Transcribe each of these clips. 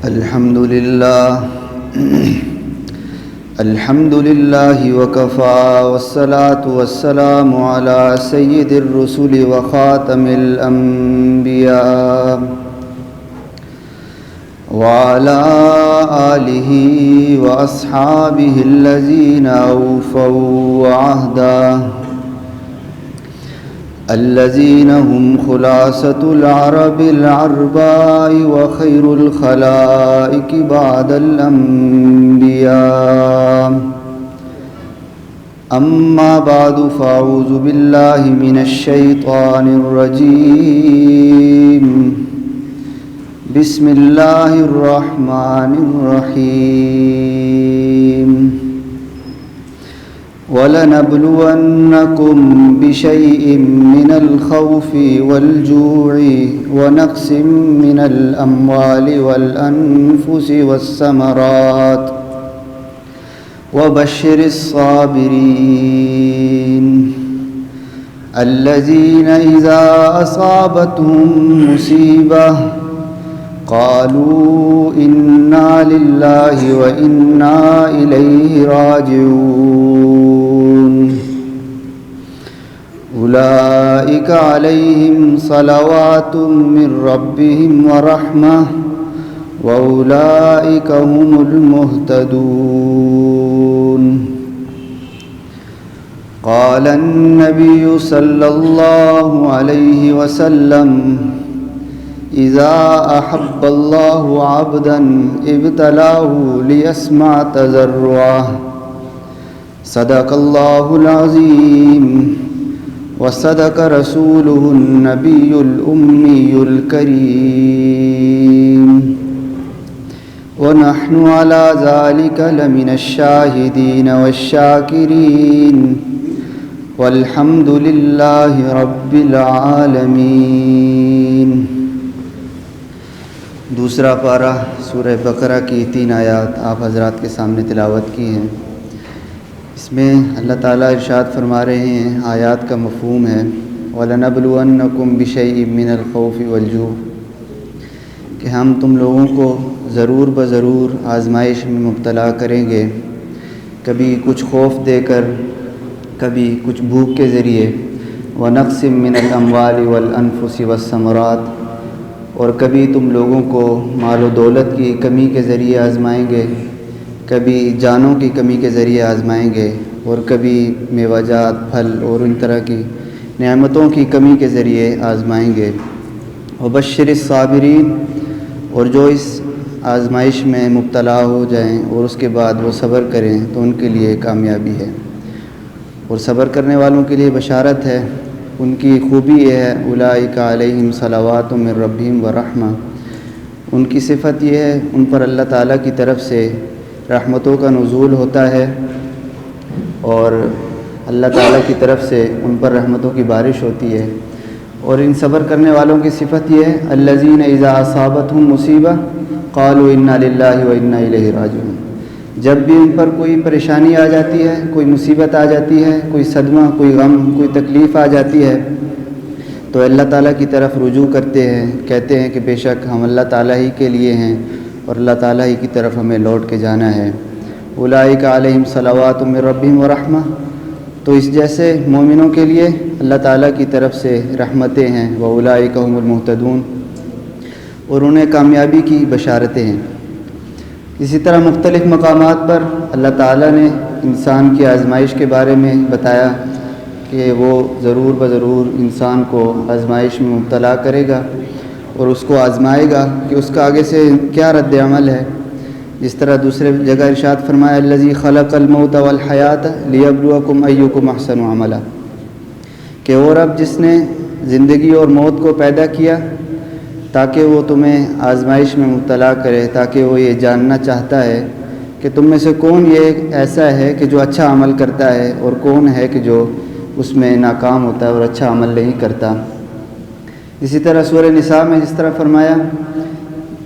الحمد لله وكفى والصلاة والسلام على سيد الرسل وخاتم الأنبياء وعلى آله وأصحابه الذين أوفوا عهدا الذين هم خلاصة العرب العرباء وخير الخلائق بعد الأنبياء أما بعد فأعوذ بالله من الشيطان الرجيم بسم الله الرحمن الرحيم وَلَنَبْلُوَنَّكُمْ بِشَيْءٍ مِّنَ الْخَوْفِ وَالْجُوعِ وَنَقْصٍ مِّنَ الْأَمْوَالِ وَالْأَنفُسِ وَالثَّمَرَاتِ وَبَشِّرِ الصَّابِرِينَ الَّذِينَ إِذَا أَصَابَتْهُم مُّصِيبَةٌ قالوا إنا لله وإنا إليه راجعون أولئك عليهم صلوات من ربهم ورحمة وأولئك هم المهتدون قال النبي صلى الله عليه وسلم إذا أحب الله عبدا ابتلاه ليسمع تضرعه صدق الله العظيم وصدق رسوله النبي الأمي الكريم ونحن على ذلك لمن الشاهدين والشاكرين والحمد لله رب العالمین۔ دوسرا پارہ سورہ بقرہ کی 3 آیات آپ حضرات کے سامنے تلاوت کی ہیں۔ اس میں اللہ تعالیٰ ارشاد فرما رہے ہیں، آیات کا مفہوم ہے وَلَنَبْلُوَنَّكُمْ بِشَيْءٍ مِّنَ الْخَوْفِ وَالْجُوعِ، کہ ہم تم لوگوں کو ضرور بضرور آزمائش میں مبتلا کریں گے، کبھی کچھ خوف دے کر، کبھی کچھ بھوک کے ذریعے، وَنَقْصٍ مِّنَ الْأَمْوَالِ وَالْأَنفُسِ وَالثَّمَرَاتِ، اور کبھی تم لوگوں کو مال و دولت کی کمی کے ذریعے آزمائیں گے، کبھی جانوں کی کمی کے ذریعے آزمائیں گے، اور کبھی میوہ جات، پھل اور ان طرح کی نعمتوں کی کمی کے ذریعے آزمائیں گے۔ وبشر الصابرین، اور جو اس آزمائش میں مبتلا ہو جائیں اور اس کے بعد وہ صبر کریں تو ان کے لیے کامیابی ہے، اور صبر کرنے والوں کے لیے بشارت ہے۔ ان کی خوبی یہ ہے اولئک علیہم صلوات من ربہم ورحمہ، ان کی صفت یہ ہے ان پر اللہ تعالیٰ کی طرف سے رحمتوں کا نزول ہوتا ہے، اور اللہ تعالیٰ کی طرف سے ان پر رحمتوں کی بارش ہوتی ہے۔ اور ان صبر کرنے والوں کی صفت یہ ہے الذین اذا اصابتہم مصیبہ قالوا انا للہ وانا الیہ راجعون، جب بھی ان پر کوئی پریشانی آ جاتی ہے، کوئی مصیبت آ جاتی ہے، کوئی صدمہ، کوئی غم، کوئی تکلیف آ جاتی ہے، تو اللہ تعالیٰ کی طرف رجوع کرتے ہیں، کہتے ہیں کہ بے شک ہم اللہ تعالیٰ ہی کے لیے ہیں اور اللہ تعالیٰ ہی کی طرف ہمیں لوٹ کے جانا ہے۔ اولئک علیہم صلوات من ربہم ورحمہ، تو اس جیسے مومنوں کے لیے اللہ تعالیٰ کی طرف سے رحمتیں ہیں، واولئک هم المہتدون، اور انہیں کامیابی کی بشارتیں ہیں۔ اسی طرح مختلف مقامات پر اللہ تعالیٰ نے انسان کی آزمائش کے بارے میں بتایا کہ وہ ضرور بضرور انسان کو آزمائش میں مبتلا کرے گا اور اس کو آزمائے گا کہ اس کا آگے سے کیا رد عمل ہے۔ جس طرح دوسرے جگہ ارشاد فرمایا الذی خلق الموت والحیات لیبلوکم ایکم احسن عملا، کہ وہ رب جس نے زندگی اور موت کو پیدا کیا تاکہ وہ تمہیں آزمائش میں مبتلا کرے، تاکہ وہ یہ جاننا چاہتا ہے کہ تم میں سے کون یہ ایسا ہے کہ جو اچھا عمل کرتا ہے اور کون ہے کہ جو اس میں ناکام ہوتا ہے اور اچھا عمل نہیں کرتا۔ اسی طرح سورہ نساء میں جس طرح فرمایا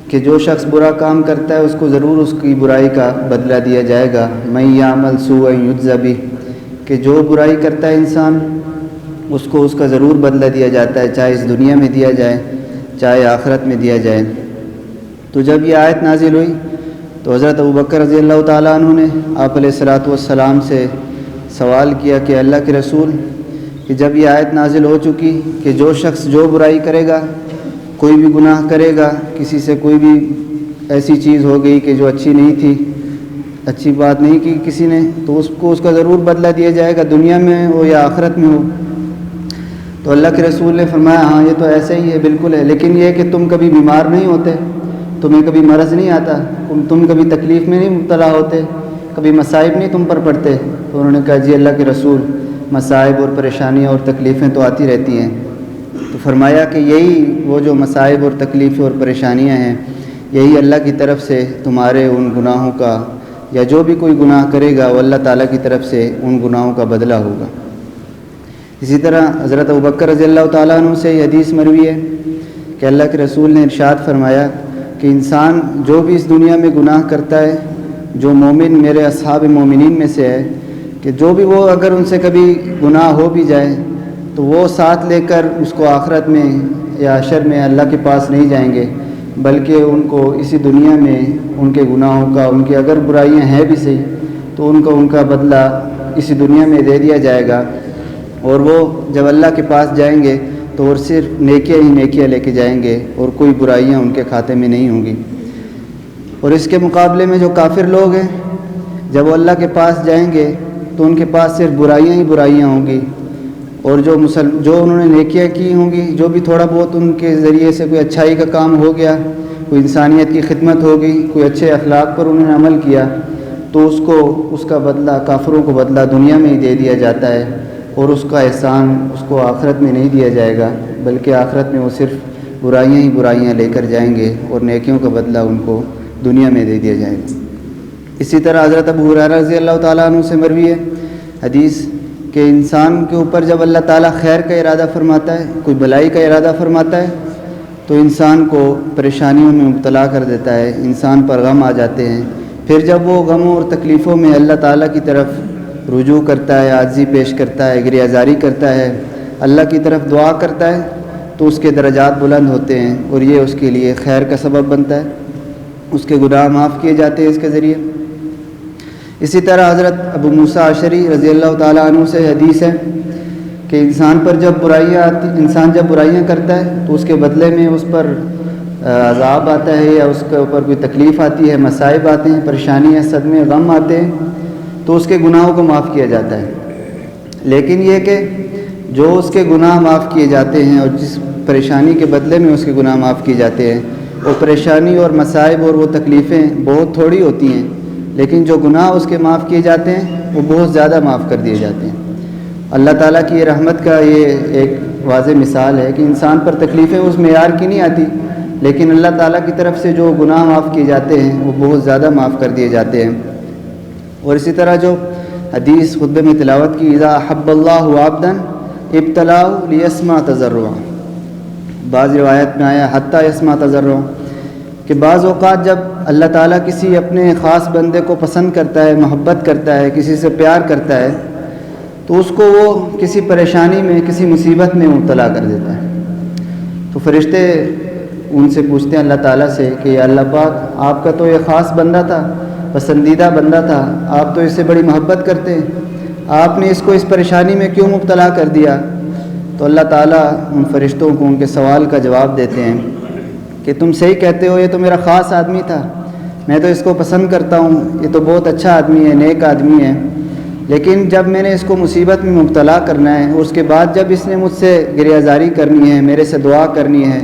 کہ جو شخص برا کام کرتا ہے اس کو ضرور اس کی برائی کا بدلہ دیا جائے گا، من یعمل سوءا یجزی بہ، کہ جو برائی کرتا ہے انسان اس کو اس کا ضرور بدلہ دیا جاتا ہے، چاہے اس دنیا میں دیا جائے چاہے آخرت میں دیا جائے۔ تو جب یہ آیت نازل ہوئی تو حضرت ابوبکر رضی اللہ تعالیٰ عنہ نے آپ علیہ الصلوۃ والسلام سے سوال کیا کہ اللہ کے رسول، کہ جب یہ آیت نازل ہو چکی کہ جو شخص جو برائی کرے گا، کوئی بھی گناہ کرے گا، کسی سے کوئی بھی ایسی چیز ہو گئی کہ جو اچھی نہیں تھی، اچھی بات نہیں کی کسی نے، تو اس کو اس کا ضرور بدلہ دیا جائے گا، دنیا میں ہو یا آخرت میں ہو۔ تو اللہ کے رسول نے فرمایا ہاں یہ تو ایسا ہی ہے، بالکل ہے، لیکن یہ کہ تم کبھی بیمار نہیں ہوتے، تمہیں کبھی مرض نہیں آتا، تم کبھی تکلیف میں نہیں مبتلا ہوتے، کبھی مصائب نہیں تم پر پڑتے؟ تو انہوں نے کہا جی اللہ کے رسول، مصائب اور پریشانیاں اور تکلیفیں تو آتی رہتی ہیں۔ تو فرمایا کہ یہی وہ جو مصائب اور تکلیفیں اور پریشانیاں ہیں، یہی اللہ کی طرف سے تمہارے ان گناہوں کا، یا جو بھی کوئی گناہ کرے گا وہ اللہ تعالیٰ کی طرف سے ان گناہوں کا بدلہ ہوگا۔ اسی طرح حضرت ابوبکر رضی اللہ تعالیٰ عنہ سے یہ حدیث مروی ہے کہ اللہ کے رسول نے ارشاد فرمایا کہ انسان جو بھی اس دنیا میں گناہ کرتا ہے، جو مومن میرے اصحاب مومنین میں سے ہے، کہ جو بھی وہ اگر ان سے کبھی گناہ ہو بھی جائے تو وہ ساتھ لے کر اس کو آخرت میں یا حشر میں اللہ کے پاس نہیں جائیں گے، بلکہ ان کو اسی دنیا میں ان کے گناہوں کا، ان کی اگر برائیاں ہیں بھی صحیح تو ان کا بدلہ اسی دنیا میں دے دیا جائے گا، اور وہ جب اللہ کے پاس جائیں گے تو وہ صرف نیکیاں ہی نیکیاں لے کے جائیں گے، اور کوئی برائیاں ان کے کھاتے میں نہیں ہوں گی۔ اور اس کے مقابلے میں جو کافر لوگ ہیں، جب وہ اللہ کے پاس جائیں گے تو ان کے پاس صرف برائیاں ہی برائیاں ہوں گی، اور جو انہوں نے نیکیاں کی ہوں گی، جو بھی تھوڑا بہت ان کے ذریعے سے کوئی اچھائی کا کام ہو گیا، کوئی انسانیت کی خدمت ہو گئی، کوئی اچھے اخلاق پر انہوں نے عمل کیا، تو اس کا بدلہ، کافروں کو بدلہ دنیا میں ہی دے دیا جاتا ہے، اور اس کا احسان اس کو آخرت میں نہیں دیا جائے گا، بلکہ آخرت میں وہ صرف برائیاں ہی برائیاں لے کر جائیں گے، اور نیکیوں کا بدلہ ان کو دنیا میں دے دیا جائے گا۔ اسی طرح حضرت ابو ہریرہ رضی اللہ تعالیٰ عنہ سے مروی ہے حدیث کہ انسان کے اوپر جب اللہ تعالیٰ خیر کا ارادہ فرماتا ہے، کوئی بلائی کا ارادہ فرماتا ہے، تو انسان کو پریشانیوں میں مبتلا کر دیتا ہے، انسان پر غم آ جاتے ہیں۔ پھر جب وہ غموں اور تکلیفوں میں اللہ تعالیٰ کی طرف رجوع کرتا ہے، عاجزی پیش کرتا ہے، گریہ زاری کرتا ہے، اللہ کی طرف دعا کرتا ہے، تو اس کے درجات بلند ہوتے ہیں، اور یہ اس کے لیے خیر کا سبب بنتا ہے، اس کے گناہ معاف کیے جاتے ہیں اس کے ذریعے۔ اسی طرح حضرت ابو موسیٰ اشعری رضی اللہ تعالیٰ عنہ سے حدیث ہے کہ انسان پر جب برائیاں کرتا ہے تو اس کے بدلے میں اس پر عذاب آتا ہے، یا اس کے اوپر کوئی تکلیف آتی ہے، مصائب آتے ہیں، پریشانیاں، صدمے، غم آتے ہیں، تو اس کے گناہوں کو معاف کیا جاتا ہے۔ لیکن یہ کہ جو اس کے گناہ معاف کیے جاتے ہیں، اور جس پریشانی کے بدلے میں اس کے گناہ معاف کیے جاتے ہیں، وہ پریشانی اور مصائب اور وہ تکلیفیں بہت تھوڑی ہوتی ہیں، لیکن جو گناہ اس کے معاف کیے جاتے ہیں وہ بہت زیادہ معاف کر دیے جاتے ہیں۔ اللہ تعالیٰ کی یہ رحمت کا یہ ایک واضح مثال ہے کہ انسان پر تکلیفیں اس معیار کی نہیں آتی، لیکن اللہ تعالیٰ کی طرف سے جو گناہ معاف کیے جاتے ہیں وہ بہت زیادہ معاف کر دیے جاتے ہیں۔ اور اسی طرح جو حدیث خطبے میں تلاوت کی، اذا احب اللہ عبدا ابتلاہ لیسمع تضرعہ، بعض روایت میں آیا حتی یسمع تضرعہ، کہ بعض اوقات جب اللہ تعالیٰ کسی اپنے خاص بندے کو پسند کرتا ہے، محبت کرتا ہے، کسی سے پیار کرتا ہے، تو اس کو وہ کسی پریشانی میں، کسی مصیبت میں مبتلا کر دیتا ہے۔ تو فرشتے ان سے پوچھتے ہیں اللہ تعالیٰ سے کہ یا اللہ پاک، آپ کا تو یہ خاص بندہ تھا، پسندیدہ بندہ تھا، آپ تو اس سے بڑی محبت کرتے ہیں، آپ نے اس کو اس پریشانی میں کیوں مبتلا کر دیا؟ تو اللہ تعالیٰ ان فرشتوں کو ان کے سوال کا جواب دیتے ہیں کہ تم صحیح کہتے ہو، یہ تو میرا خاص آدمی تھا، میں تو اس کو پسند کرتا ہوں، یہ تو بہت اچھا آدمی ہے، نیک آدمی ہے، لیکن جب میں نے اس کو مصیبت میں مبتلا کرنا ہے، اور اس کے بعد جب اس نے مجھ سے گریہ زاری کرنی ہے، میرے سے دعا کرنی ہے،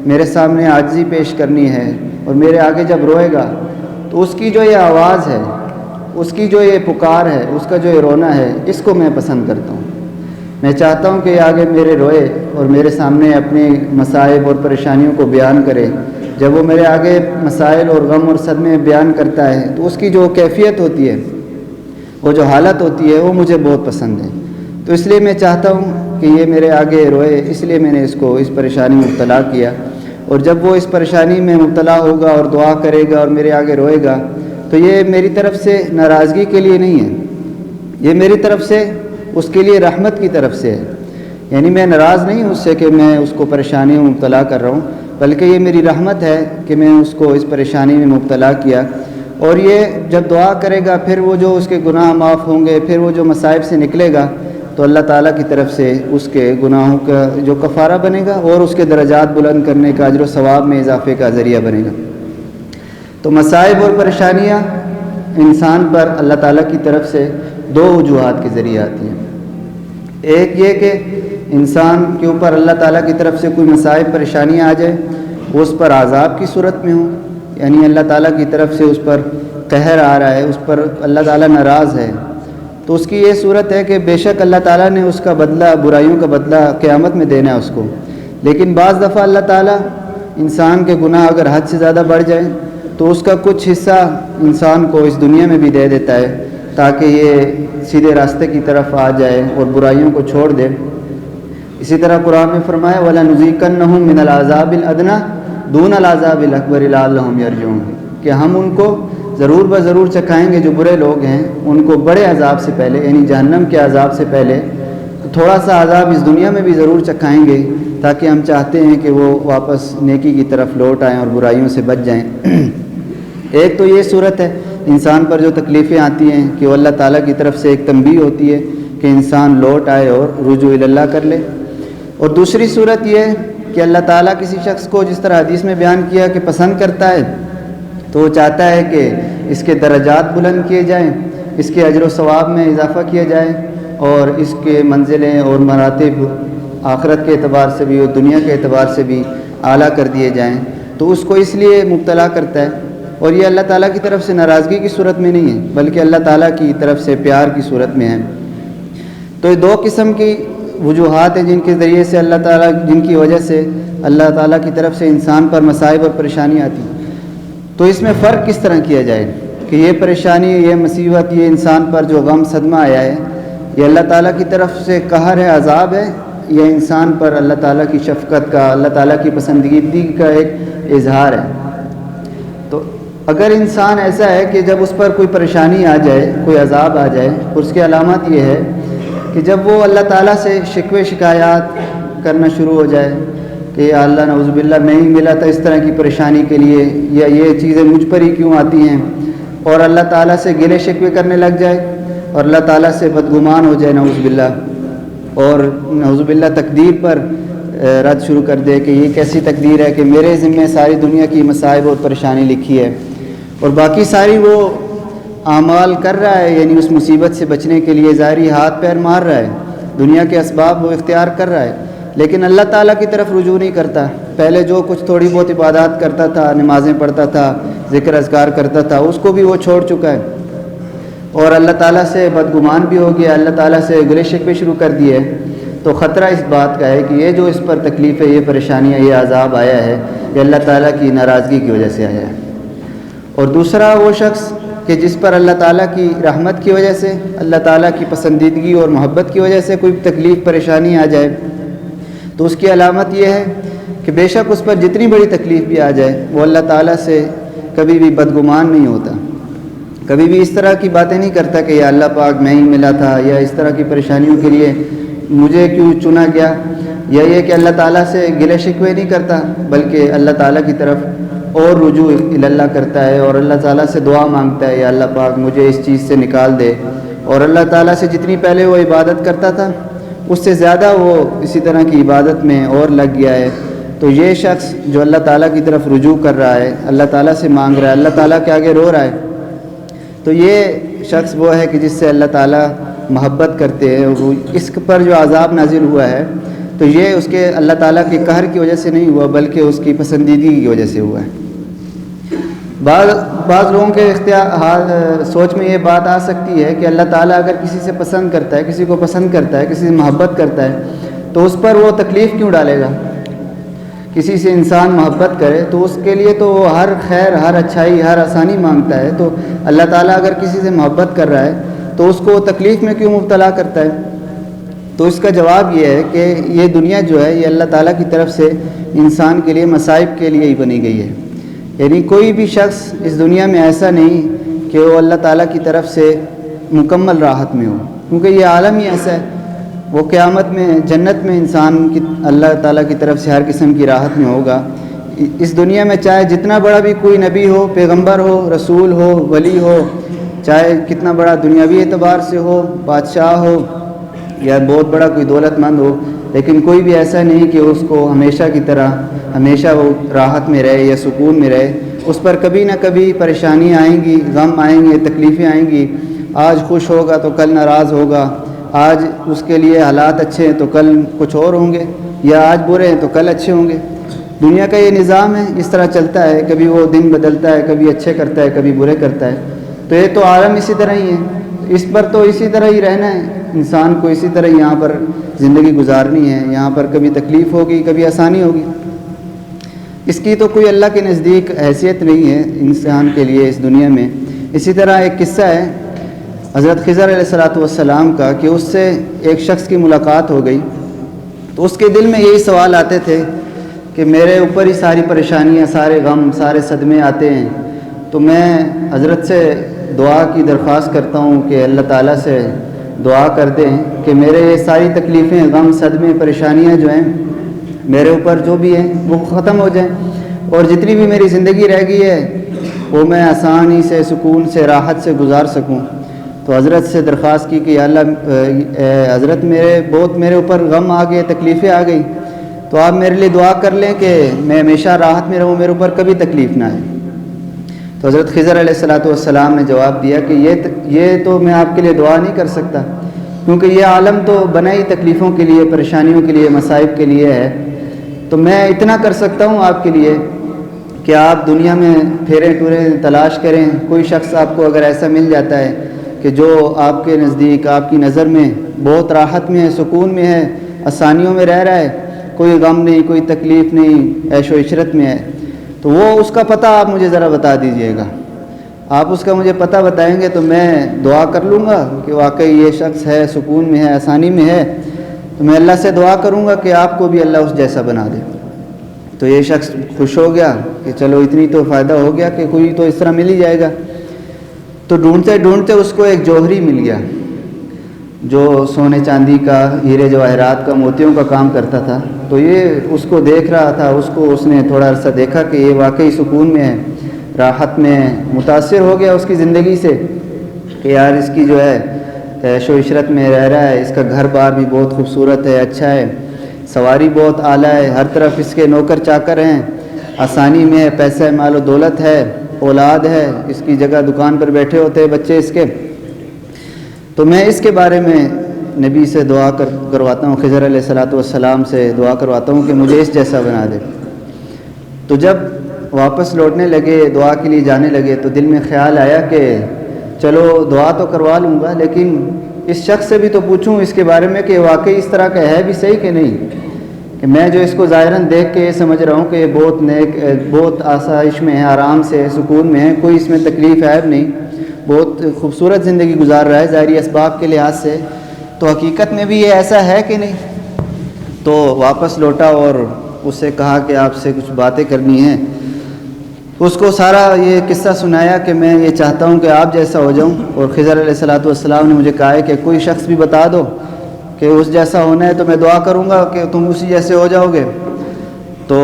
میرے سامنے عاجزی پیش کرنی ہے، اور میرے آگے جب روئے گا، تو اس کی جو یہ آواز ہے، اس کی جو یہ پکار ہے، اس کا جو یہ رونا ہے، اس کو میں پسند کرتا ہوں۔ میں چاہتا ہوں کہ یہ آگے میرے روئے اور میرے سامنے اپنے مصائب اور پریشانیوں کو بیان کرے۔ جب وہ میرے آگے مسائل اور غم اور صدمے بیان کرتا ہے تو اس کی جو کیفیت ہوتی ہے، وہ جو حالت ہوتی ہے، وہ مجھے بہت پسند ہے۔ تو اس لیے میں چاہتا ہوں کہ یہ میرے آگے روئے، اس لیے میں نے اس کو اس پریشانی میں مبتلا کیا، اور جب وہ اس پریشانی میں مبتلا ہوگا اور دعا کرے گا اور میرے آگے روئے گا، تو یہ میری طرف سے ناراضگی کے لیے نہیں ہے، یہ میری طرف سے اس کے لیے رحمت کی طرف سے ہے۔ یعنی میں ناراض نہیں ہوں اس سے کہ میں اس کو پریشانی میں مبتلا کر رہا ہوں، بلکہ یہ میری رحمت ہے کہ میں اس کو اس پریشانی میں مبتلا کیا. اور یہ جب دعا کرے گا پھر وہ جو اس کے گناہ معاف ہوں گے، پھر وہ جو مصائب سے نکلے گا تو اللہ تعالیٰ کی طرف سے اس کے گناہوں کا جو کفارہ بنے گا اور اس کے درجات بلند کرنے کا، اجر و ثواب میں اضافے کا ذریعہ بنے گا. تو مصائب اور پریشانیاں انسان پر اللہ تعالیٰ کی طرف سے دو وجوہات کے ذریعے آتی ہیں. ایک یہ کہ انسان کے اوپر اللہ تعالیٰ کی طرف سے کوئی مصائب پریشانیاں آ جائے، وہ اس پر عذاب کی صورت میں ہوں، یعنی اللہ تعالیٰ کی طرف سے اس پر قہر آ رہا ہے، اس پر اللہ تعالیٰ ناراض ہے. تو اس کی یہ صورت ہے کہ بے شک اللہ تعالیٰ نے اس کا بدلہ، برائیوں کا بدلہ قیامت میں دینا ہے اس کو. لیکن بعض دفعہ اللہ تعالیٰ انسان کے گناہ اگر حد سے زیادہ بڑھ جائیں تو اس کا کچھ حصہ انسان کو اس دنیا میں بھی دے دیتا ہے تاکہ یہ سیدھے راستے کی طرف آ جائے اور برائیوں کو چھوڑ دے. اسی طرح قرآن میں فرمایا وَلَنُذِيقَنَّهُم مِّنَ الْعَذَابِ الْأَدْنَىٰ دُونَ الْعَذَابِ الْأَكْبَرِ لَعَلَّهُمْ يَرْجِعُونَ، کہ ہم ان کو ضرور چکھائیں گے، جو برے لوگ ہیں ان کو بڑے عذاب سے پہلے، یعنی جہنم کے عذاب سے پہلے تھوڑا سا عذاب اس دنیا میں بھی ضرور چکھائیں گے، تاکہ ہم چاہتے ہیں کہ وہ واپس نیکی کی طرف لوٹ آئیں اور برائیوں سے بچ جائیں. ایک تو یہ صورت ہے انسان پر جو تکلیفیں آتی ہیں کہ وہ اللہ تعالیٰ کی طرف سے ایک تنبیہ ہوتی ہے کہ انسان لوٹ آئے اور رجوع اللہ کر لے. اور دوسری صورت یہ ہے کہ اللہ تعالیٰ کسی شخص کو جس طرح حدیث میں بیان کیا کہ پسند کرتا ہے تو وہ چاہتا ہے کہ اس کے درجات بلند کیے جائیں، اس کے اجر و ثواب میں اضافہ کیا جائے اور اس کے منزلیں اور مراتب آخرت کے اعتبار سے بھی اور دنیا کے اعتبار سے بھی اعلیٰ کر دیے جائیں. تو اس کو اس لیے مبتلا کرتا ہے، اور یہ اللہ تعالیٰ کی طرف سے ناراضگی کی صورت میں نہیں ہے بلکہ اللہ تعالیٰ کی طرف سے پیار کی صورت میں ہے. تو یہ دو قسم کی وجوہات ہیں جن کے ذریعے سے اللہ تعالیٰ، جن کی وجہ سے اللہ تعالیٰ کی طرف سے انسان پر مصائب اور پریشانی آتی ہیں. تو اس میں فرق کس طرح کیا جائے کہ یہ پریشانی، یہ مصیبت، یہ انسان پر جو غم صدمہ آیا ہے، یہ اللہ تعالیٰ کی طرف سے قہر ہے، عذاب ہے، یا انسان پر اللہ تعالیٰ کی شفقت کا، اللہ تعالیٰ کی پسندیدگی کا ایک اظہار ہے. تو اگر انسان ایسا ہے کہ جب اس پر کوئی پریشانی آ جائے، کوئی عذاب آ جائے، اس کی علامت یہ ہے کہ جب وہ اللہ تعالیٰ سے شکوے شکایات کرنا شروع ہو جائے کہ یا اللہ نعوذ باللہ میں ہی ملا تھا اس طرح کی پریشانی کے لیے، یا یہ چیزیں مجھ پر ہی کیوں آتی ہیں، اور اللہ تعالیٰ سے گلے شکوے کرنے لگ جائے اور اللہ تعالیٰ سے بدگمان ہو جائے نعوذ باللہ، اور نعوذ باللہ تقدیر پر رد شروع کر دے کہ یہ کیسی تقدیر ہے کہ میرے ذمے ساری دنیا کی مصائب اور پریشانی لکھی ہے، اور باقی ساری وہ اعمال کر رہا ہے، یعنی اس مصیبت سے بچنے کے لیے ظاہری ہاتھ پیر مار رہا ہے، دنیا کے اسباب وہ اختیار کر رہا ہے، لیکن اللہ تعالیٰ کی طرف رجوع نہیں کرتا. پہلے جو کچھ تھوڑی بہت عبادات کرتا تھا، نمازیں پڑھتا تھا، ذکر اذکار کرتا تھا، اس کو بھی وہ چھوڑ چکا ہے اور اللہ تعالیٰ سے بدگمان بھی ہو گیا، اللہ تعالیٰ سے گلے شکوے شروع کر دیے. تو خطرہ اس بات کا ہے کہ یہ جو اس پر تکلیف ہے، یہ پریشانی ہے، یہ عذاب آیا ہے، یہ اللہ تعالیٰ کی ناراضگی کی وجہ سے آیا ہے. اور دوسرا وہ شخص کہ جس پر اللہ تعالیٰ کی رحمت کی وجہ سے، اللہ تعالیٰ کی پسندیدگی اور محبت کی وجہ سے کوئی تکلیف پریشانی آ جائے، تو اس کی علامت یہ ہے کہ بے شک اس پر جتنی بڑی تکلیف بھی آ جائے وہ اللہ تعالیٰ سے کبھی بھی بدگمان نہیں ہوتا، کبھی بھی اس طرح کی باتیں نہیں کرتا کہ یا اللہ پاک میں ہی ملا تھا، یا اس طرح کی پریشانیوں کے لیے مجھے کیوں چنا گیا، یا یہ کہ اللہ تعالیٰ سے گلے شکوے نہیں کرتا بلکہ اللہ تعالیٰ کی طرف اور رجوع اللہ کرتا ہے اور اللہ تعالیٰ سے دعا مانگتا ہے یا اللہ پاک مجھے اس چیز سے نکال دے، اور اللہ تعالیٰ سے جتنی پہلے وہ عبادت کرتا تھا اس سے زیادہ وہ اسی طرح کی عبادت میں اور لگ گیا ہے. تو یہ شخص جو اللہ تعالیٰ کی طرف رجوع کر رہا ہے، اللہ تعالیٰ سے مانگ رہا ہے، اللہ تعالیٰ کے آگے رو رہا ہے، تو یہ شخص وہ ہے کہ جس سے اللہ تعالیٰ محبت کرتے ہیں. وہ اس پر جو عذاب نازل ہوا ہے تو یہ اس کے اللہ تعالیٰ کے قہر کی وجہ سے نہیں ہوا بلکہ اس کی پسندیدگی کی وجہ سے ہوا ہے. بعض لوگوں کے سوچ میں یہ بات آ سکتی ہے کہ اللہ تعالیٰ اگر کسی سے پسند کرتا ہے، کسی کو پسند کرتا ہے، کسی سے محبت کرتا ہے تو اس پر وہ تکلیف کیوں ڈالے گا. کسی سے انسان محبت کرے تو اس کے لیے تو وہ ہر خیر، ہر اچھائی، ہر آسانی مانگتا ہے. تو اللہ تعالیٰ اگر کسی سے محبت کر رہا ہے تو اس کو تکلیف میں کیوں مبتلا کرتا ہے. تو اس کا جواب یہ ہے کہ یہ دنیا جو ہے یہ اللہ تعالیٰ کی طرف سے انسان کے لیے مصائب کے لیے ہی بنی گئی ہے. یعنی کوئی بھی شخص اس دنیا میں ایسا نہیں کہ وہ اللہ تعالیٰ کی طرف سے مکمل راحت میں ہو، کیونکہ یہ عالم ہی ایسا ہے. وہ قیامت میں، جنت میں انسان کی اللہ تعالیٰ کی طرف سے ہر قسم کی راحت میں ہوگا. اس دنیا میں چاہے جتنا بڑا بھی کوئی نبی ہو، پیغمبر ہو، رسول ہو، ولی ہو، چاہے کتنا بڑا دنیاوی اعتبار سے ہو، بادشاہ ہو یا بہت بڑا کوئی دولت مند ہو، لیکن کوئی بھی ایسا نہیں کہ اس کو ہمیشہ کی طرح ہمیشہ وہ راحت میں رہے یا سکون میں رہے. اس پر کبھی نہ کبھی پریشانیاں آئیں گی، غم آئیں گے، تکلیفیں آئیں گی. آج خوش ہوگا تو کل ناراض ہوگا، آج اس کے لیے حالات اچھے ہیں تو کل کچھ اور ہوں گے، یا آج برے ہیں تو کل اچھے ہوں گے. دنیا کا یہ نظام ہے، اس طرح چلتا ہے. کبھی وہ دن بدلتا ہے، کبھی اچھے کرتا ہے، کبھی برے کرتا ہے. تو یہ تو عالم اسی طرح ہی ہے، اس پر تو اسی طرح ہی رہنا ہے. انسان کو اسی طرح یہاں پر زندگی گزارنی ہے. یہاں پر کبھی تکلیف ہوگی، کبھی آسانی ہوگی. اس کی تو کوئی اللہ کے نزدیک حیثیت نہیں ہے انسان کے لیے اس دنیا میں. اسی طرح ایک قصہ ہے حضرت خضر علیہ السلام کا کہ اس سے ایک شخص کی ملاقات ہو گئی. تو اس کے دل میں یہی سوال آتے تھے کہ میرے اوپر ہی ساری پریشانیاں، سارے غم، سارے صدمے آتے ہیں. تو میں حضرت سے دعا کی درخواست کرتا ہوں کہ اللہ تعالیٰ سے دعا کر دیں کہ میرے یہ ساری تکلیفیں، غم، صدمے، پریشانیاں جو ہیں میرے اوپر جو بھی ہیں وہ ختم ہو جائیں، اور جتنی بھی میری زندگی رہ گئی ہے وہ میں آسانی سے، سکون سے، راحت سے گزار سکوں. تو حضرت سے درخواست کی کہ یا اللہ حضرت میرے اوپر غم آ گئے، تکلیفیں آ گئی، تو آپ میرے لیے دعا کر لیں کہ میں ہمیشہ راحت میں رہوں، میرے اوپر کبھی تکلیف نہ آئے. تو حضرت خضر علیہ السلام نے جواب دیا کہ یہ تو میں آپ کے لیے دعا نہیں کر سکتا، کیونکہ یہ عالم تو بنا ہی تکلیفوں کے لیے، پریشانیوں کے لیے، مصائب کے لیے ہے. تو میں اتنا کر سکتا ہوں آپ کے لیے کہ آپ دنیا میں پھیریں ٹوریں تلاش کریں. کوئی شخص آپ کو اگر ایسا مل جاتا ہے کہ جو آپ کے نزدیک، آپ کی نظر میں بہت راحت میں ہے، سکون میں ہے، آسانیوں میں رہ رہا ہے، کوئی غم نہیں، کوئی تکلیف نہیں، عیش و عشرت میں ہے، تو وہ اس کا پتہ آپ مجھے ذرا بتا دیجئے گا. آپ اس کا مجھے پتہ بتائیں گے تو میں دعا کر لوں گا کہ واقعی یہ شخص ہے، سکون میں ہے، آسانی میں ہے. تو میں اللہ سے دعا کروں گا کہ آپ کو بھی اللہ اس جیسا بنا دے. تو یہ شخص خوش ہو گیا کہ چلو اتنی تو فائدہ ہو گیا کہ کوئی تو اس طرح مل ہی جائے گا. تو ڈھونڈتے ڈھونڈتے اس کو ایک جوہری مل گیا جو سونے چاندی کا، ہیرے جواہرات کا، موتیوں کا کام کرتا تھا. تو یہ اس کو دیکھ رہا تھا، اس نے تھوڑا عرصہ دیکھا کہ یہ واقعی سکون میں ہے، راحت میں ہے. متاثر ہو گیا اس کی زندگی سے کہ یار اس کی جو ہے عیش و عشرت میں رہ رہا ہے، اس کا گھر بار بھی بہت خوبصورت ہے، اچھا ہے، سواری بہت اعلیٰ ہے، ہر طرف اس کے نوکر چاکر ہیں، آسانی میں ہے، پیسہ مال و دولت ہے، اولاد ہے، اس کی جگہ دکان پر بیٹھے ہوتے ہیں بچے اس کے. تو میں اس کے بارے میں نبی سے دعا کرواتا ہوں، خضر علیہ السلام سے دعا کرواتا ہوں کہ مجھے اس جیسا بنا دے. تو جب واپس لوٹنے لگے، دعا کے لیے جانے لگے، تو دل میں خیال آیا کہ چلو دعا تو کروا لوں گا، لیکن اس شخص سے بھی تو پوچھوں اس کے بارے میں کہ واقعی اس طرح کا ہے بھی صحیح کہ نہیں. کہ میں جو اس کو ظاہراً دیکھ کے یہ سمجھ رہا ہوں کہ یہ بہت نیک، بہت آسائش میں ہے، آرام سے ہے، سکون میں ہے، کوئی اس میں تکلیف عیب نہیں، بہت خوبصورت زندگی گزار رہا ہے ظاہری اسباب کے لحاظ سے، تو حقیقت میں بھی یہ ایسا ہے کہ نہیں. تو واپس لوٹا اور اس سے کہا کہ آپ سے کچھ باتیں کرنی ہیں. اس کو سارا یہ قصہ سنایا کہ میں یہ چاہتا ہوں کہ آپ جیسا ہو جاؤں، اور خضر علیہ السلام نے مجھے کہا ہے کہ کوئی شخص بھی بتا دو کہ اس جیسا ہونا ہے تو میں دعا کروں گا کہ تم اسی جیسے ہو جاؤ گے. تو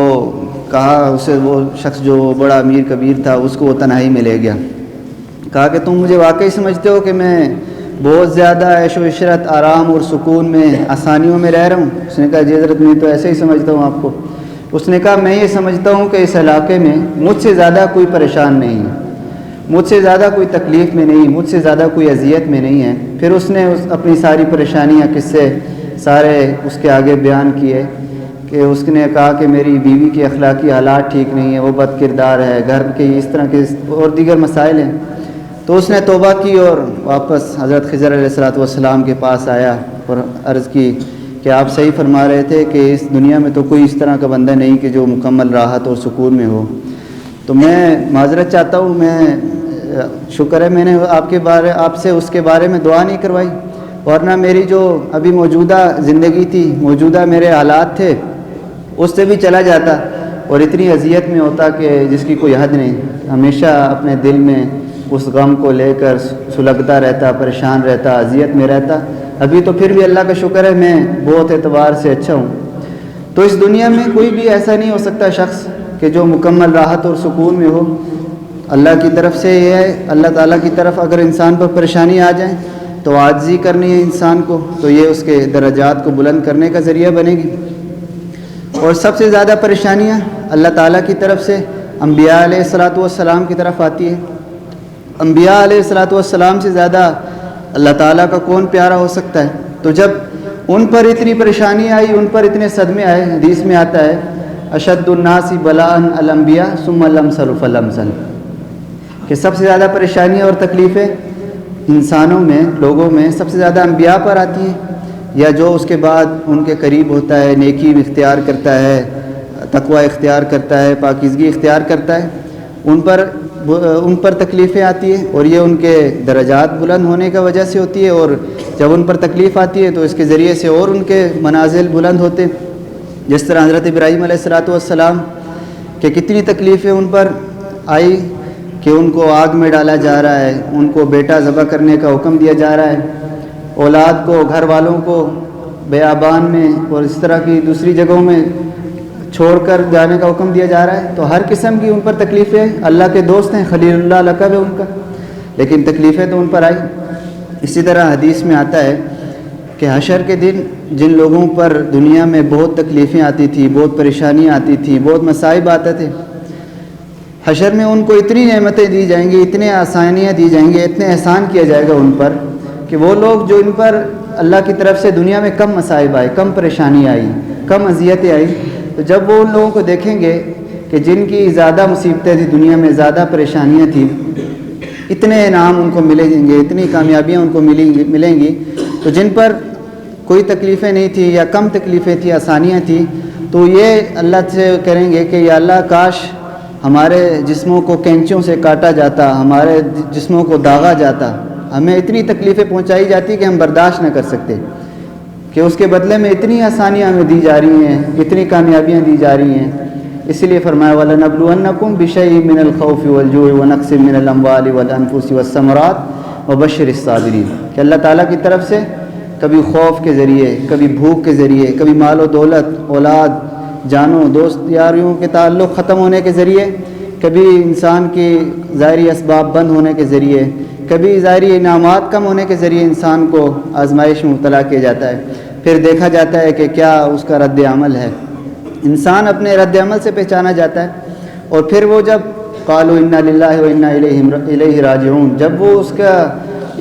کہا اسے، وہ شخص جو بڑا امیر کبیر تھا، اس کو وہ تنہائی میں لے گیا. کہا کہ تم مجھے واقعی سمجھتے ہو کہ میں بہت زیادہ عیش و عشرت، آرام اور سکون میں، آسانیوں میں رہ رہا ہوں؟ اس نے کہا جی حضرت میں تو ایسے ہی سمجھتا ہوں آپ کو. اس نے کہا میں یہ سمجھتا ہوں کہ اس علاقے میں مجھ سے زیادہ کوئی پریشان نہیں ہے، مجھ سے زیادہ کوئی تکلیف میں نہیں، مجھ سے زیادہ کوئی اذیت میں نہیں ہے. پھر اس نے اپنی ساری پریشانیاں، قصے سارے اس کے آگے بیان کیے کہ اس نے کہا کہ میری بیوی کے اخلاقی حالات ٹھیک نہیں ہیں، وہ بد کردار ہے، گھر کے اس طرح کے اور دیگر مسائل ہیں. تو اس نے توبہ کی اور واپس حضرت خضر علیہ السلام کے پاس آیا اور عرض کی کہ آپ صحیح فرما رہے تھے کہ اس دنیا میں تو کوئی اس طرح کا بندہ نہیں کہ جو مکمل راحت اور سکون میں ہو. تو میں معذرت چاہتا ہوں، میں شکر ہے میں نے آپ سے اس کے بارے میں دعا نہیں کروائی، ورنہ میری جو ابھی موجودہ زندگی تھی، موجودہ میرے حالات تھے، اس سے بھی چلا جاتا اور اتنی اذیت میں ہوتا کہ جس کی کوئی حد نہیں. ہمیشہ اپنے دل میں اس غم کو لے کر سلگتا رہتا، پریشان رہتا، اذیت میں رہتا. ابھی تو پھر بھی اللہ کا شکر ہے میں بہت اعتبار سے اچھا ہوں. تو اس دنیا میں کوئی بھی ایسا نہیں ہو سکتا شخص کہ جو مکمل راحت اور سکون میں ہو۔ اللہ کی طرف سے یہ ہے، اللہ تعالیٰ کی طرف اگر انسان پر پریشانی آ جائیں تو عاجزی کرنی ہے انسان کو، تو یہ اس کے درجات کو بلند کرنے کا ذریعہ بنے گی۔ اور سب سے زیادہ پریشانیاں اللہ تعالیٰ کی طرف سے انبیاء علیہ الصلاۃ والسلام کی طرف آتی ہے۔ انبیاء علیہ الصلاۃ والسلام سے زیادہ اللہ تعالیٰ کا کون پیارا ہو سکتا ہے؟ تو جب ان پر اتنی پریشانی آئی، ان پر اتنے صدمے آئے، حدیث میں آتا ہے اشد الناس بلاء الانبیاء ثم الامثل فالامثل، کہ سب سے زیادہ پریشانیاں اور تکلیفیں انسانوں میں، لوگوں میں سب سے زیادہ انبیاء پر آتی ہیں، یا جو اس کے بعد ان کے قریب ہوتا ہے، نیکی اختیار کرتا ہے، تقوی اختیار کرتا ہے، پاکیزگی اختیار کرتا ہے، ان پر تکلیفیں آتی ہیں، اور یہ ان کے درجات بلند ہونے کی وجہ سے ہوتی ہے، اور جب ان پر تکلیف آتی ہے تو اس کے ذریعے سے اور ان کے منازل بلند ہوتے ہیں۔ جس طرح حضرت ابراہیم علیہ الصلاۃ والسلام کہ کتنی تکلیفیں ان پر آئی کہ ان کو آگ میں ڈالا جا رہا ہے، ان کو بیٹا ذبح کرنے کا حکم دیا جا رہا ہے، اولاد کو، گھر والوں کو بیابان میں اور اس طرح کی دوسری جگہوں میں چھوڑ کر جانے کا حکم دیا جا رہا ہے۔ تو ہر قسم کی ان پر تکلیفیں، اللہ کے دوست ہیں، خلیل اللہ لقب ہے ان کا، لیکن تکلیفیں تو ان پر آئی۔ اسی طرح حدیث میں آتا ہے کہ حشر کے دن جن لوگوں پر دنیا میں بہت تکلیفیں آتی تھی، بہت پریشانیاں آتی تھی، بہت مصائب آتے تھے، حشر میں ان کو اتنی نعمتیں دی جائیں گی، اتنے آسانیاں دی جائیں گی، اتنے احسان کیا جائے گا ان پر، کہ وہ لوگ جو ان پر اللہ کی طرف سے دنیا میں کم مصائب آئے، کم پریشانی آئی، کم اذیتیں آئی، تو جب وہ ان لوگوں کو دیکھیں گے کہ جن کی زیادہ مصیبتیں تھیں دنیا میں، زیادہ پریشانیاں تھیں، اتنے انعام ان کو ملیں گے، اتنی کامیابیاں ان کو ملیں گی، تو جن پر کوئی تکلیفیں نہیں تھیں یا کم تکلیفیں تھیں، آسانیاں تھیں، تو یہ اللہ سے کریں گے کہ یا اللہ کاش ہمارے جسموں کو کینچوں سے کاٹا جاتا، ہمارے جسموں کو داغا جاتا، ہمیں اتنی تکلیفیں پہنچائی جاتی کہ ہم برداشت نہ کر سکتے، کہ اس کے بدلے میں اتنی آسانیاں ہمیں دی جا رہی ہیں، اتنی کامیابیاں دی جا رہی ہیں۔ اس لیے فرمایا وَلَنَبْلُوَنَّكُمْ بِشَيْءٍ مِّنَ الْخَوْفِ وَالْجُوعِ وَنَقْصٍ مِّنَ الْأَمْوَالِ وَالْأَنفُسِ وَالثَّمَرَاتِ وَبَشِّرِ الصَّابِرِينَ، کہ اللہ تعالیٰ کی طرف سے کبھی خوف کے ذریعے، کبھی بھوک کے ذریعے، کبھی مال و دولت، اولاد، جانوں، دوست یاریوں کے تعلق ختم ہونے کے ذریعے، کبھی انسان کی ظاہری اسباب بند ہونے کے ذریعے، کبھی ظاہری انعامات کم ہونے کے ذریعے انسان کو آزمائش میں مبتلا کیا جاتا ہے۔ پھر دیکھا جاتا ہے کہ کیا اس کا رد عمل ہے، انسان اپنے رد عمل سے پہچانا جاتا ہے، اور پھر وہ جب قالوا انا للہ و انا الیہ راجعون، جب وہ اس کا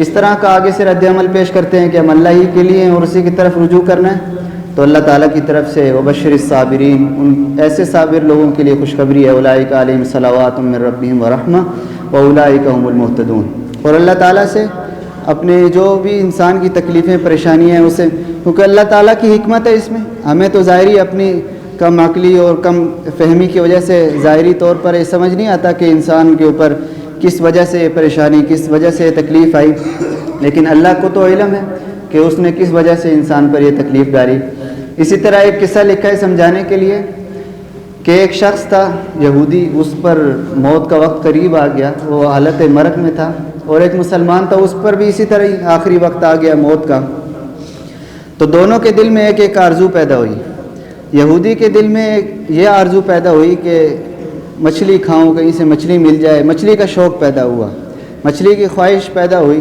اس طرح کا آگے سے رد عمل پیش کرتے ہیں کہ ہم اللہ ہی کے لیے ہیں اور اسی کی طرف رجوع کرنا ہے، تو اللہ تعالیٰ کی طرف سے وبشر الصابرین، ان ایسے صابر لوگوں کے لیے خوشخبری ہے، اولئک علیہم صلوات من ربہم ورحمہ واولئک هم المہتدون، اور اللہ تعالیٰ سے اپنے جو بھی انسان کی تکلیفیں پریشانیاں ہیں اسے، کیونکہ اللہ تعالیٰ کی حکمت ہے اس میں، ہمیں تو ظاہری اپنی کم عقلی اور کم فہمی کی وجہ سے ظاہری طور پر یہ سمجھ نہیں آتا کہ انسان کے اوپر کس وجہ سے یہ پریشانی، کس وجہ سے یہ تکلیف آئی، لیکن اللہ کو تو علم ہے کہ اس نے کس وجہ سے انسان پر یہ تکلیف ڈالی۔ اسی طرح ایک قصہ لکھا ہے سمجھانے کے لیے کہ ایک شخص تھا یہودی، اس پر موت کا وقت قریب آ گیا، وہ حالت مرگ میں تھا، اور ایک مسلمان تھا، اس پر بھی اسی طرح ہی آخری وقت آ گیا موت کا، تو دونوں کے دل میں ایک ایک آرزو پیدا ہوئی۔ یہودی کے دل میں یہ آرزو پیدا ہوئی کہ مچھلی کھاؤں، کہیں سے مچھلی مل جائے، مچھلی کا شوق پیدا ہوا، مچھلی کی خواہش پیدا ہوئی،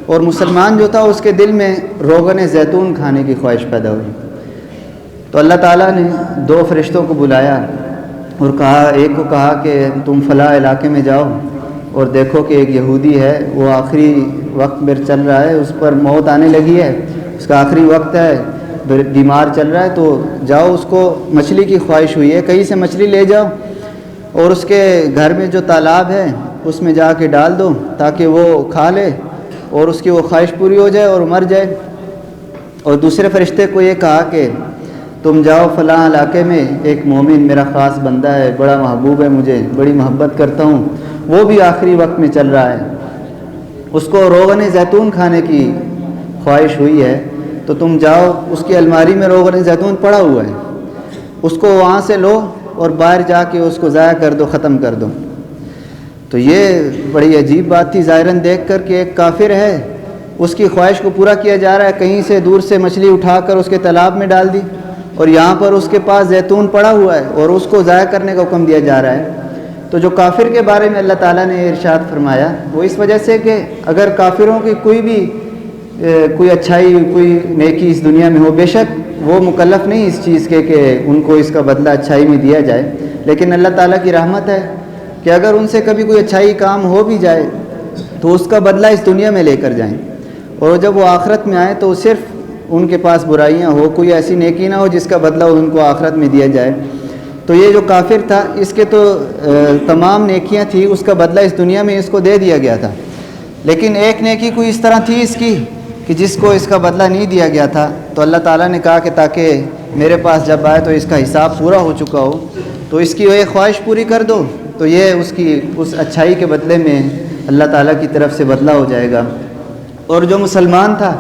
اور مسلمان جو تھا اس کے دل میں روغن زیتون کھانے کی خواہش پیدا ہوئی۔ تو اللہ تعالیٰ نے دو فرشتوں کو بلایا اور کہا، ایک کو کہا کہ تم فلاں علاقے میں جاؤ اور دیکھو کہ ایک یہودی ہے، وہ آخری وقت میں چل رہا ہے، اس پر موت آنے لگی ہے، اس کا آخری وقت ہے، بیمار چل رہا ہے، تو جاؤ، اس کو مچھلی کی خواہش ہوئی ہے، کہیں سے مچھلی لے جاؤ اور اس کے گھر میں جو تالاب ہے اس میں جا کے ڈال دو تاکہ وہ کھا لے اور اس کی وہ خواہش پوری ہو جائے اور مر جائے۔ اور دوسرے فرشتے کو یہ کہا کہ تم جاؤ فلاں علاقے میں، ایک مومن میرا خاص بندہ ہے، بڑا محبوب ہے، مجھے بڑی محبت کرتا ہوں، وہ بھی آخری وقت میں چل رہا ہے، اس کو روغن زیتون کھانے کی خواہش ہوئی ہے، تو تم جاؤ، اس کی الماری میں روغن زیتون پڑا ہوا ہے، اس کو وہاں سے لو اور باہر جا کے اس کو ضائع کر دو، ختم کر دو۔ تو یہ بڑی عجیب بات تھی ظاہراً دیکھ کر کہ ایک کافر ہے، اس کی خواہش کو پورا کیا جا رہا ہے، کہیں سے دور سے مچھلی اٹھا کر اس کے تالاب میں ڈال دی اور یہاں پر اس کے پاس زیتون پڑا ہوا ہے اور اس کو ضائع کرنے کا حکم دیا جا رہا ہے۔ تو جو کافر کے بارے میں اللہ تعالیٰ نے ارشاد فرمایا وہ اس وجہ سے کہ اگر کافروں کی کوئی اچھائی کوئی نیکی اس دنیا میں ہو، بے شک وہ مکلف نہیں اس چیز کے کہ ان کو اس کا بدلہ اچھائی میں دیا جائے، لیکن اللہ تعالیٰ کی رحمت ہے کہ اگر ان سے کبھی کوئی اچھائی کام ہو بھی جائے تو اس کا بدلہ اس دنیا میں لے کر جائیں، اور جب وہ آخرت میں آئے تو صرف ان کے پاس برائیاں ہو، کوئی ایسی نیکی نہ ہو جس کا بدلہ ان کو آخرت میں دیا جائے۔ تو یہ جو کافر تھا اس کے تو تمام نیکیاں تھیں، اس کا بدلہ اس دنیا میں اس کو دے دیا گیا تھا، لیکن ایک نیکی کوئی اس طرح تھی اس کی کہ جس کو اس کا بدلہ نہیں دیا گیا تھا، تو اللہ تعالیٰ نے کہا کہ تاکہ میرے پاس جب آئے تو اس کا حساب پورا ہو چکا ہو تو اس کی ایک خواہش پوری کر دو، تو یہ اس اچھائی کے بدلے میں اللہ تعالیٰ کی طرف سے بدلہ ہو جائے گا۔ اور جو مسلمان تھا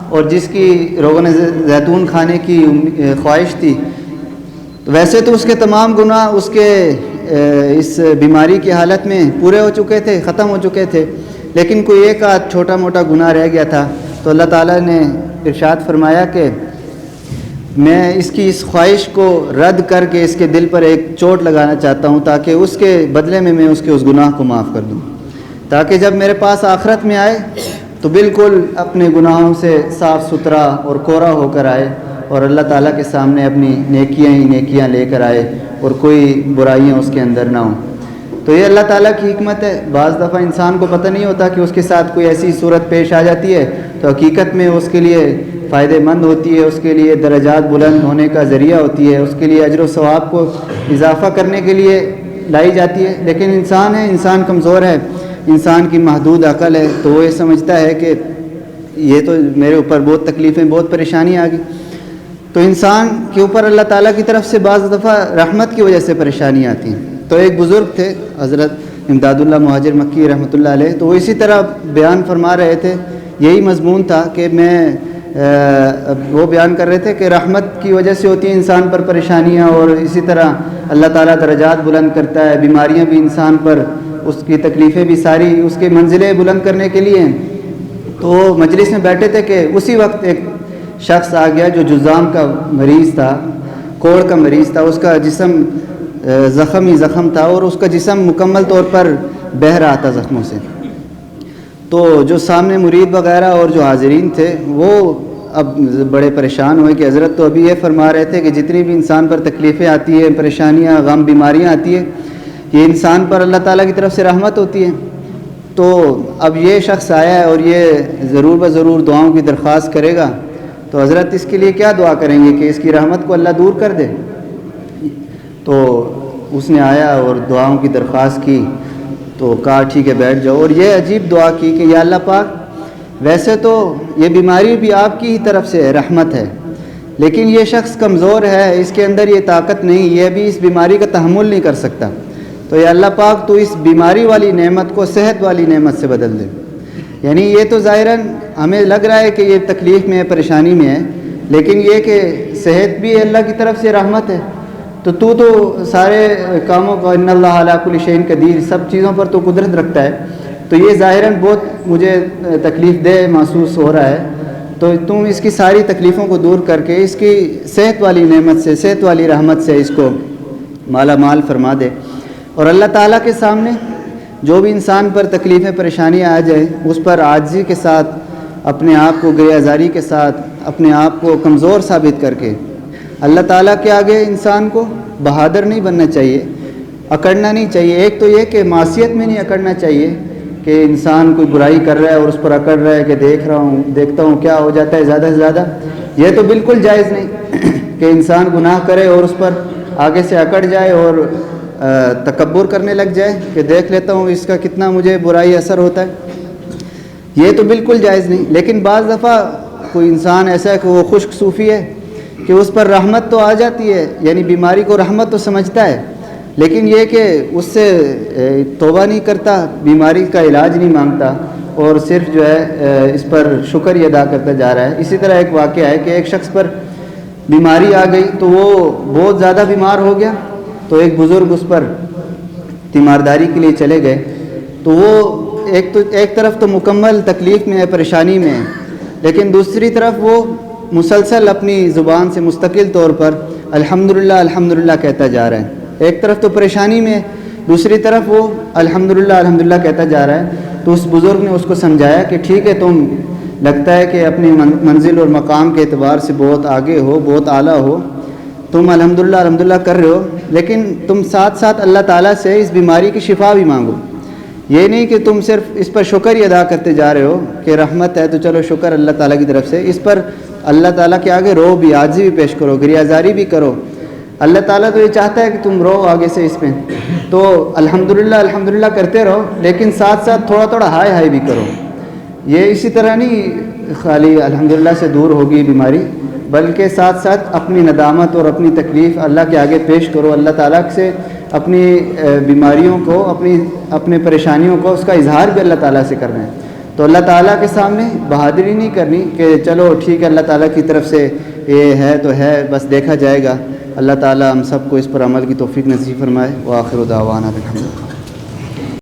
اور جس کی روغن زیتون کھانے کی خواہش تھی، تو ویسے تو اس کے تمام گناہ اس کے اس بیماری کی حالت میں پورے ہو چکے تھے، ختم ہو چکے تھے، لیکن کوئی ایک آدھ چھوٹا موٹا گناہ رہ گیا تھا، تو اللہ تعالیٰ نے ارشاد فرمایا کہ میں اس کی اس خواہش کو رد کر کے اس کے دل پر ایک چوٹ لگانا چاہتا ہوں تاکہ اس کے بدلے میں اس کے اس گناہ کو معاف کر دوں، تاکہ جب میرے پاس آخرت میں آئے تو بالکل اپنے گناہوں سے صاف ستھرا اور کوڑا ہو کر آئے اور اللہ تعالیٰ کے سامنے اپنی نیکیاں ہی نیکیاں لے کر آئے اور کوئی برائیاں اس کے اندر نہ ہوں۔ تو یہ اللہ تعالیٰ کی حکمت ہے۔ بعض دفعہ انسان کو پتہ نہیں ہوتا کہ اس کے ساتھ کوئی ایسی صورت پیش آ جاتی ہے تو حقیقت میں اس کے لیے فائدہ مند ہوتی ہے، اس کے لیے درجات بلند ہونے کا ذریعہ ہوتی ہے، اس کے لیے اجر و ثواب کو اضافہ کرنے کے لیے لائی جاتی ہے، لیکن انسان ہے، انسان کمزور ہے، انسان کی محدود عقل ہے، تو وہ یہ سمجھتا ہے کہ یہ تو میرے اوپر بہت تکلیفیں بہت پریشانی آ گئی۔ تو انسان کے اوپر اللہ تعالیٰ کی طرف سے بعض دفعہ رحمت کی وجہ سے پریشانی آتی ہیں۔ تو ایک بزرگ تھے حضرت امداد اللہ مہاجر مکی رحمۃ اللہ علیہ، تو وہ اسی طرح بیان فرما رہے تھے، یہی مضمون تھا کہ وہ بیان کر رہے تھے کہ رحمت کی وجہ سے ہوتی ہیں انسان پر پریشانیاں، اور اسی طرح اللہ تعالیٰ درجات بلند کرتا ہے، بیماریاں بھی انسان پر، اس کی تکلیفیں بھی ساری اس کے منزلیں بلند کرنے کے لیے ہیں۔ تو مجلس میں بیٹھے تھے کہ اسی وقت ایک شخص آ گیا جو جذام کا مریض تھا، کوڑ کا مریض تھا، اس کا جسم زخم تھا اور اس کا جسم مکمل طور پر بہہ رہا تھا زخموں سے۔ تو جو سامنے مرید وغیرہ اور جو حاضرین تھے وہ اب بڑے پریشان ہوئے کہ حضرت تو ابھی یہ فرما رہے تھے کہ جتنی بھی انسان پر تکلیفیں آتی ہیں، پریشانیاں، غم، بیماریاں آتی ہیں، یہ انسان پر اللہ تعالیٰ کی طرف سے رحمت ہوتی ہے۔ تو اب یہ شخص آیا ہے اور یہ ضرور بضرور دعاؤں کی درخواست کرے گا، تو حضرت اس کے لیے کیا دعا کریں گے کہ اس کی رحمت کو اللہ دور کر دے؟ تو اس نے آیا اور دعاؤں کی درخواست کی، تو کہا ٹھیک ہے بیٹھ جاؤ، اور یہ عجیب دعا کی کہ یا اللہ پاک، ویسے تو یہ بیماری بھی آپ کی ہی طرف سے رحمت ہے، لیکن یہ شخص کمزور ہے، اس کے اندر یہ طاقت نہیں، یہ بھی اس بیماری کا تحمل نہیں کر سکتا، تو یا اللہ پاک تو اس بیماری والی نعمت کو صحت والی نعمت سے بدل دے۔ یعنی یہ تو ظاہراً ہمیں لگ رہا ہے کہ یہ تکلیف میں ہے، پریشانی میں ہے، لیکن یہ کہ صحت بھی اللہ کی طرف سے رحمت ہے، تو سارے کاموں کو ان اللہ علی کل شیء قدیر، سب چیزوں پر تو قدرت رکھتا ہے، تو یہ ظاہراً بہت مجھے تکلیف دہ محسوس ہو رہا ہے، تو تم اس کی ساری تکلیفوں کو دور کر کے اس کی صحت والی نعمت سے، صحت والی رحمت سے اس کو مالا مال فرما دے۔ اور اللہ تعالیٰ کے سامنے جو بھی انسان پر تکلیفیں پریشانیاں آ جائیں، اس پر عاجزی کے ساتھ، اپنے آپ کو گریہزاری کے ساتھ، اپنے آپ کو کمزور ثابت کر کے اللہ تعالیٰ کے آگے انسان کو بہادر نہیں بننا چاہیے، اکڑنا نہیں چاہیے۔ ایک تو یہ کہ معصیت میں نہیں اکڑنا چاہیے کہ انسان کوئی برائی کر رہا ہے اور اس پر اکڑ رہا ہے کہ دیکھتا ہوں کیا ہو جاتا ہے زیادہ سے زیادہ، یہ تو بالکل جائز نہیں کہ انسان گناہ کرے اور اس پر آگے سے اکڑ جائے اور تکبر کرنے لگ جائے کہ دیکھ لیتا ہوں اس کا کتنا مجھے برائی اثر ہوتا ہے، یہ تو بالکل جائز نہیں۔ لیکن بعض دفعہ کوئی انسان ایسا ہے کہ وہ خشک صوفی ہے کہ اس پر رحمت تو آ جاتی ہے، یعنی بیماری کو رحمت تو سمجھتا ہے، لیکن یہ کہ اس سے توبہ نہیں کرتا، بیماری کا علاج نہیں مانگتا، اور صرف جو ہے اس پر شکر ہی ادا کرتا جا رہا ہے۔ اسی طرح ایک واقعہ ہے کہ ایک شخص پر بیماری آ گئی تو وہ بہت زیادہ بیمار ہو گیا، تو ایک بزرگ اس پر تیمارداری کے لیے چلے گئے، تو وہ ایک طرف تو مکمل تکلیف میں ہے، پریشانی میں ہے، لیکن دوسری طرف وہ مسلسل اپنی زبان سے مستقل طور پر الحمدللہ الحمدللہ کہتا جا رہا ہے، ایک طرف تو پریشانی میں، دوسری طرف وہ الحمدللہ الحمدللہ کہتا جا رہا ہے، تو اس بزرگ نے اس کو سمجھایا کہ ٹھیک ہے، تم لگتا ہے کہ اپنی منزل اور مقام کے اعتبار سے بہت آگے ہو، بہت اعلیٰ ہو، تم الحمدللہ الحمدللہ کر رہے ہو، لیکن تم ساتھ ساتھ اللہ تعالیٰ سے اس بیماری کی شفا بھی مانگو۔ یہ نہیں کہ تم صرف اس پر شکر ہی ادا کرتے جا رہے ہو کہ رحمت ہے تو چلو شکر اللہ تعالیٰ کی طرف سے، اس پر اللہ تعالیٰ کے آگے رو بھی، عاجزی بھی پیش کرو، گریہ زاری بھی کرو۔ اللہ تعالیٰ تو یہ چاہتا ہے کہ تم رو آگے سے اس پہ، تو الحمدللہ الحمدللہ کرتے رہو، لیکن ساتھ ساتھ تھوڑا تھوڑا ہائے ہائے بھی کرو۔ یہ اسی طرح نہیں خالی الحمدللہ سے دور ہوگی بیماری، بلکہ ساتھ ساتھ اپنی ندامت اور اپنی تکلیف اللہ کے آگے پیش کرو، اللہ تعالیٰ سے اپنی بیماریوں کو، اپنے پریشانیوں کو، اس کا اظہار بھی اللہ تعالیٰ سے کرنا ہے۔ تو اللہ تعالیٰ کے سامنے بہادری نہیں کرنی کہ چلو ٹھیک ہے اللہ تعالیٰ کی طرف سے یہ ہے تو ہے، بس دیکھا جائے گا۔ اللہ تعالیٰ ہم سب کو اس پر عمل کی توفیق نصیب فرمائے۔ وآخر دعوانا الحمدللہ۔